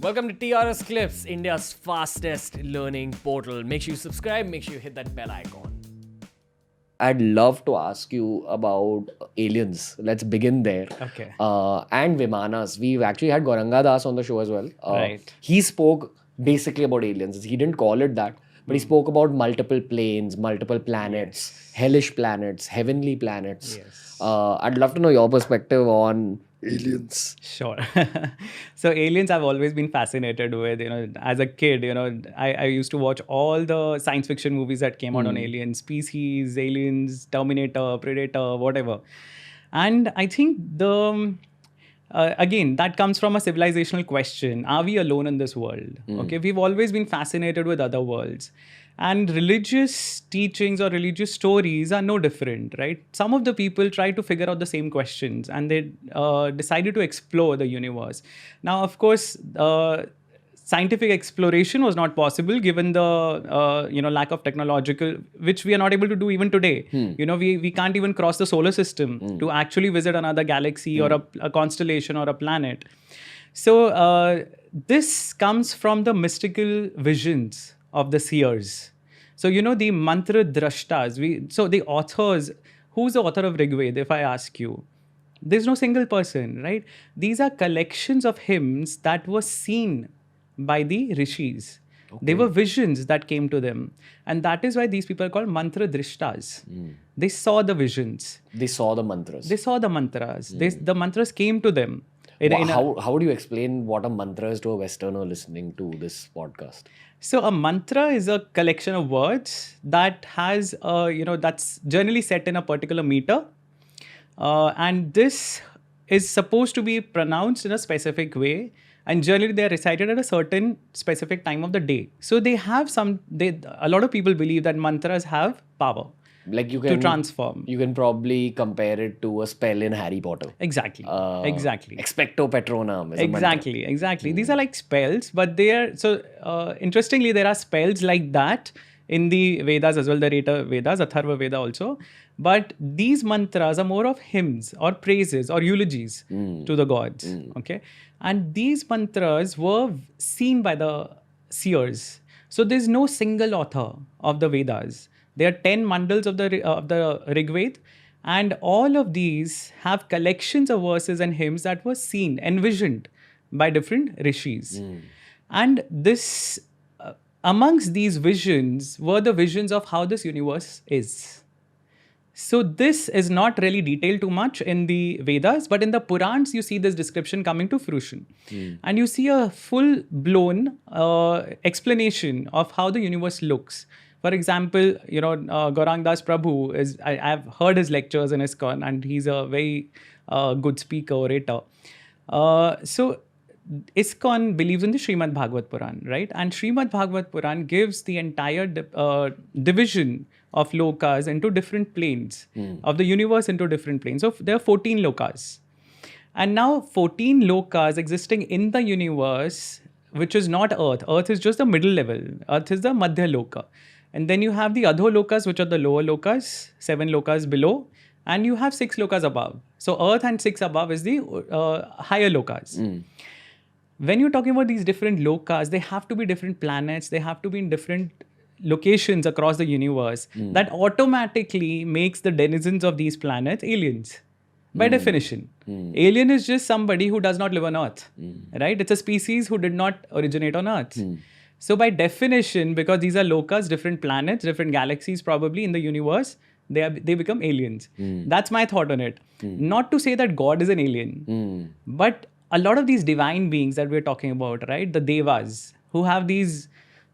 Welcome to TRS Clips, India's fastest learning portal. Make sure you subscribe, make sure you hit that bell icon. I'd love to ask you about aliens. Let's begin there. Okay. And Vimanas. We've actually had Gauranga Das on the show as well. Right. He spoke basically about aliens. He didn't call it that, but he spoke about multiple planes, multiple planets, hellish planets, heavenly planets. Yes. I'd love to know your perspective on aliens. Sure. So aliens I've always been fascinated with, as a kid, I used to watch all the science fiction movies that came out on aliens, Species, Aliens, Terminator, Predator, whatever. And I think again, that comes from a civilizational question. Are we alone in this world? Okay, we've always been fascinated with other worlds. And religious teachings or religious stories are no different, right? Some of the people try to figure out the same questions and they decided to explore the universe. Now, of course, scientific exploration was not possible given the lack of technological, which we are not able to do even today. We can't even cross the solar system to actually visit another galaxy or a constellation or a planet. So this comes from the mystical visions of the seers. So, the mantra drashtas, so the authors, who's the author of Rig Veda, if I ask you? There's no single person, right? These are collections of hymns that were seen by the rishis. Okay. They were visions that came to them. And that is why these people are called mantra drishtas. They saw the visions. They saw the mantras. They saw the mantras. The mantras came to them. How would you explain what a mantra is to a Westerner listening to this podcast? So a mantra is a collection of words that has, that's generally set in a particular meter. And this is supposed to be pronounced in a specific way. And generally they are recited at a certain specific time of the day. So they have a lot of people believe that mantras have power. Like you can to transform. You can probably compare it to a spell in Harry Potter. Exactly. Exactly. Expecto Patronum is a mantra. Exactly. These are like spells, but they are interestingly there are spells like that in the Vedas as well, the Reta Vedas, Atharva Veda also. But these mantras are more of hymns or praises or eulogies to the gods. Okay, and these mantras were seen by the seers. So there's no single author of the Vedas. There are 10 mandals of the Rig Veda, and all of these have collections of verses and hymns that were seen, envisioned by different rishis. And this, amongst these visions, were the visions of how this universe is. So this is not really detailed too much in the Vedas, but in the Purans, you see this description coming to fruition. And you see a full-blown explanation of how the universe looks. For example, Gauranga Das Prabhu I've heard his lectures in ISKCON, and he's a very good speaker, orator. So ISKCON believes in the Srimad Bhagavad Puran, right? And Srimad Bhagavad Puran gives the entire division of lokas into different planes, of the universe into different planes. So there are 14 lokas. And now 14 lokas existing in the universe, which is not Earth. Earth is just the middle level. Earth is the Madhya Loka. And then you have the Adho Lokas, which are the lower lokas, 7 lokas below, and you have 6 lokas above. So Earth and 6 above is the higher lokas. When you're talking about these different lokas, they have to be different planets, they have to be in different locations across the universe. That automatically makes the denizens of these planets aliens. By definition. Alien is just somebody who does not live on Earth, right? It's a species who did not originate on Earth. So by definition, because these are lokas, different planets, different galaxies probably in the universe, they become aliens. That's my thought on it. Not to say that God is an alien, but a lot of these divine beings that we're talking about, right? The devas, who have these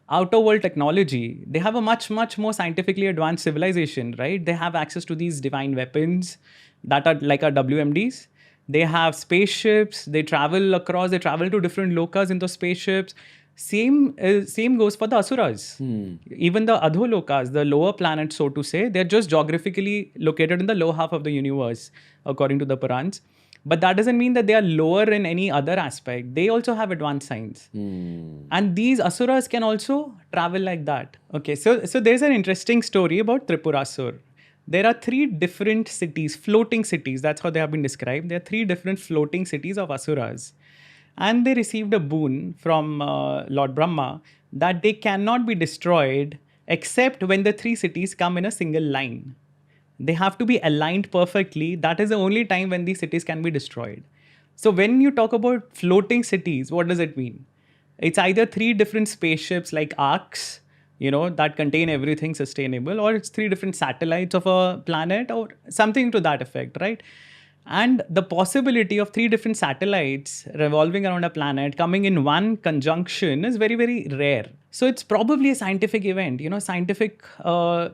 outer world technology, they have a much, much more scientifically advanced civilization, right? They have access to these divine weapons that are like our WMDs. They have spaceships, they travel to different lokas in those spaceships. Same goes for the asuras. Even the Adho Lokas, the lower planets, so to say, they're just geographically located in the lower half of the universe, according to the Purans. But that doesn't mean that they are lower in any other aspect. They also have advanced science. And these asuras can also travel like that. Okay, so there's an interesting story about Tripurasur. There are 3 different cities, floating cities. That's how they have been described. There are 3 different floating cities of asuras. and they received a boon from Lord Brahma that they cannot be destroyed except when the three cities come in a single line. They have to be aligned perfectly. That is the only time when these cities can be destroyed. So when you talk about floating cities, what does it mean? It's either three different spaceships like arcs, that contain everything sustainable, or it's three different satellites of a planet or something to that effect, right? And the possibility of three different satellites revolving around a planet coming in one conjunction is very, very rare. So it's probably a scientific event, scientific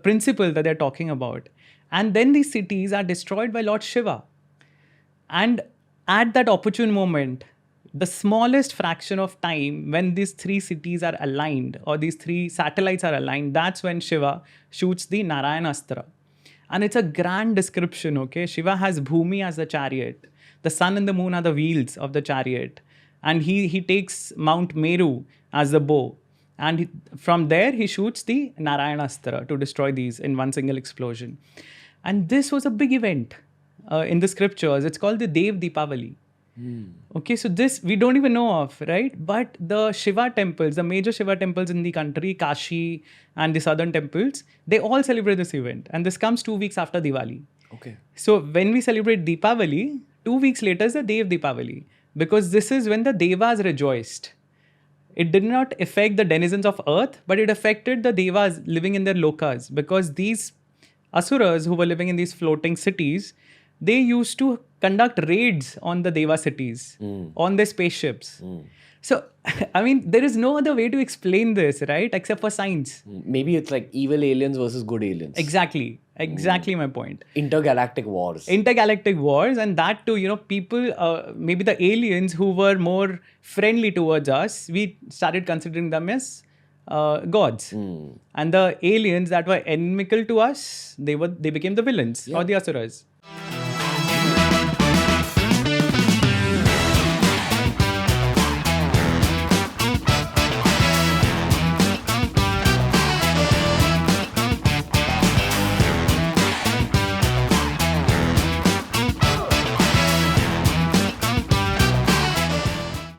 principle that they're talking about. And then these cities are destroyed by Lord Shiva. And at that opportune moment, the smallest fraction of time when these three cities are aligned or these three satellites are aligned, that's when Shiva shoots the Narayanastra. And it's a grand description, okay? Shiva has Bhumi as the chariot. The sun and the moon are the wheels of the chariot. And he takes Mount Meru as the bow. And from there, he shoots the Narayanastra to destroy these in one single explosion. And this was a big event in the scriptures. It's called the Dev Deepavali. Okay, so this we don't even know of, right? But the Shiva temples, the major Shiva temples in the country, Kashi and the southern temples, they all celebrate this event. And this comes 2 weeks after Diwali. Okay. So when we celebrate Deepavali, 2 weeks later is the Dev Deepavali. Because this is when the Devas rejoiced. It did not affect the denizens of earth, but it affected the Devas living in their lokas. Because these asuras who were living in these floating cities, they used to conduct raids on the Deva cities, on their spaceships. So, I mean, there is no other way to explain this, right? Except for science. Maybe it's like evil aliens versus good aliens. Exactly my point. Intergalactic wars. Intergalactic wars, and that too, people, maybe the aliens who were more friendly towards us, we started considering them as gods. And the aliens that were inimical to us, they became the villains or the asuras.